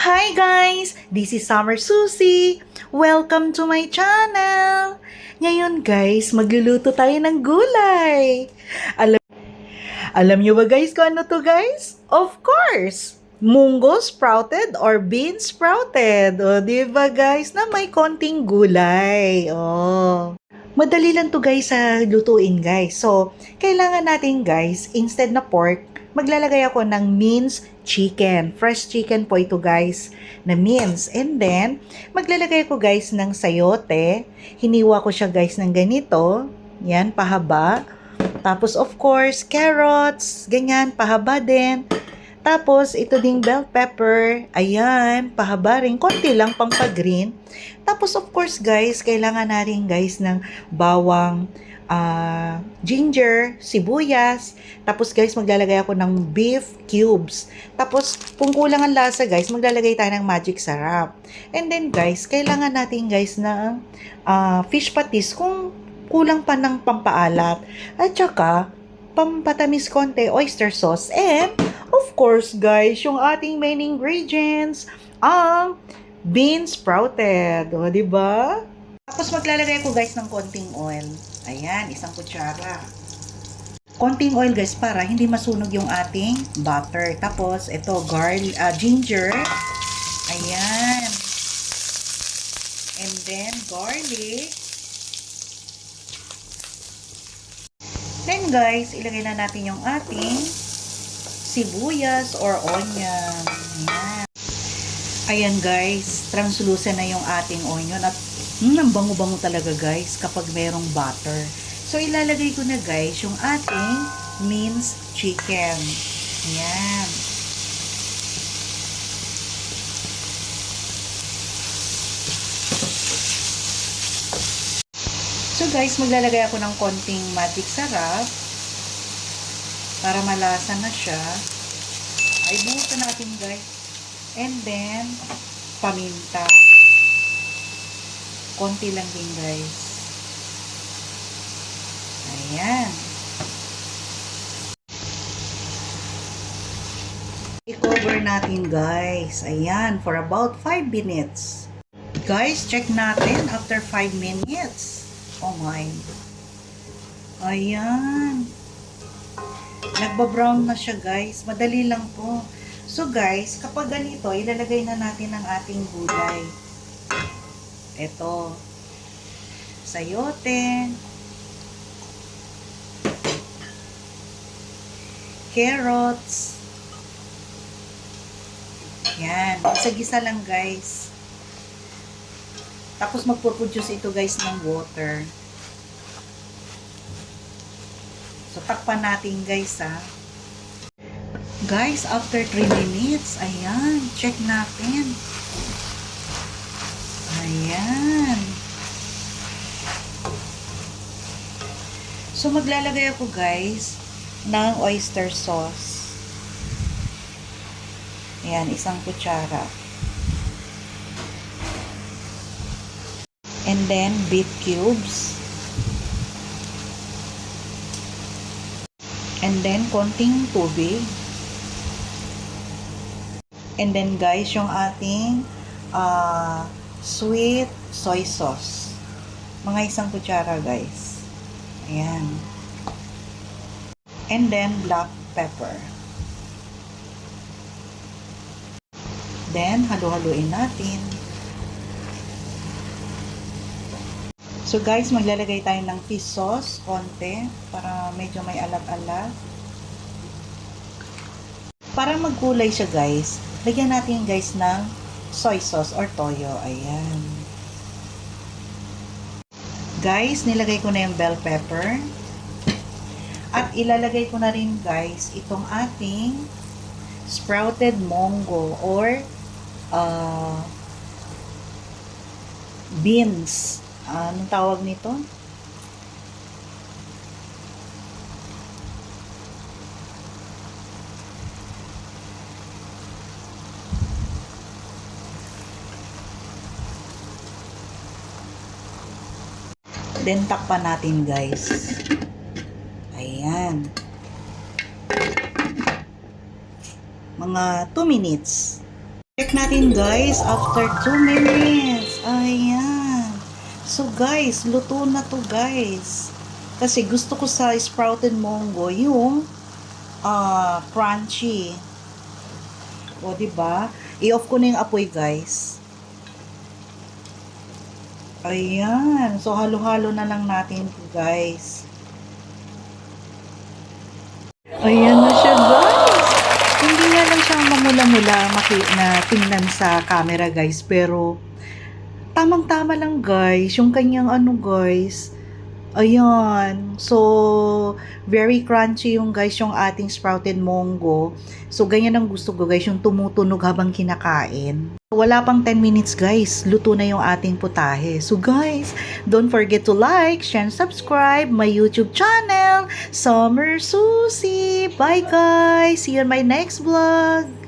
Hi guys! This is Summer Susie. Welcome to my channel. Ngayon guys, magluluto tayo ng gulay. Alam nyo ba guys kung ano to guys? Of course! Munggo sprouted or beans sprouted. O, diba guys, na may konting gulay. O. Madali lang to guys sa lutuin guys. So, kailangan natin guys, instead na pork, maglalagay ako ng minced chicken. Fresh chicken po ito guys, na mince. And then, maglalagay ako guys ng sayote. Hiniwa ko siya guys ng ganito. Yan, pahaba. Tapos of course, carrots. Ganyan, pahaba din. Tapos, ito ding bell pepper. Ayan, pahaba rin. Konti lang pang pa-green. Tapos, of course, guys, kailangan na rin, guys, ng bawang, ginger, sibuyas. Tapos, guys, maglalagay ako ng beef cubes. Tapos, kung kulang ang lasa, guys, maglalagay tayo ng magic sarap. And then, guys, kailangan natin, guys, ng fish patis kung kulang pa ng pampaalat. At saka, pampatamis konti, oyster sauce. And, of course, guys, yung ating main ingredients, ang beans sprouted. O, diba? Tapos, maglalagay ko, guys, ng konting oil. Ayan, isang kutsara. Konting oil, guys, para hindi masunog yung ating butter. Tapos, ito, ginger. Ayan. And then, garlic. Then, guys, ilagay na natin yung ating sibuyas or onion. Ayan. Ayan guys, translucent na yung ating onion at ang bango-bango talaga guys kapag merong butter. So ilalagay ko na guys yung ating minced chicken. Ayan. So guys, maglalagay ako ng konting magic sarap para malasa na siya. Ay, buhusan natin guys. And then, paminta. Konti lang din guys. Ayan. I-cover natin guys. Ayan, for about 5 minutes. Guys, check natin after 5 minutes. Oh my. Ayan. Nagba-brown na siya guys. Madali lang po. So guys, kapag ganito, ilalagay na natin ang ating gulay. Ito. Sayote. Carrots. Yan. Isa-gisa lang guys. Tapos magpo-produce ito guys ng water. So takpan natin guys ha. Guys, after 3 minutes, ayan, check natin. Ayan. So, maglalagay ako, guys, ng oyster sauce. Ayan, isang kutsara. And then, beef cubes. And then, konting tubig. And then guys, yung ating sweet soy sauce. Mga isang kutsara guys. Ayan. And then black pepper. Then, halu-haluin natin. So guys, maglalagay tayo ng fish sauce, konti, para medyo may alat-alat. Para magkulay siya guys, lagyan natin guys ng soy sauce or toyo. Ayan. Guys, nilagay ko na yung bell pepper. At ilalagay ko na rin guys itong ating sprouted munggo or beans. Anong tawag nito? Then, takpan natin, guys. Ayan. Mga 2 minutes. Check natin guys, after 2 minutes. Ayan. So guys, luto na to guys. Kasi gusto ko sa sprouted munggo yung crunchy. O, diba? I-off ko na yung apoy guys. Ayan. So, halo-halo na lang natin guys. Ayan na siya guys. Hindi nga lang siyang mamula-mula na tingnan sa camera guys, pero tamang-tama lang guys, yung kanyang ano guys. Ayan. So, very crunchy yung guys, yung ating sprouted munggo. So, ganyan ang gusto ko guys, yung tumutunog habang kinakain. Wala pang 10 minutes guys, luto na yung ating putahe. So guys, don't forget to like, share, and subscribe my YouTube channel, Summer Susie. Bye guys! See you in my next vlog!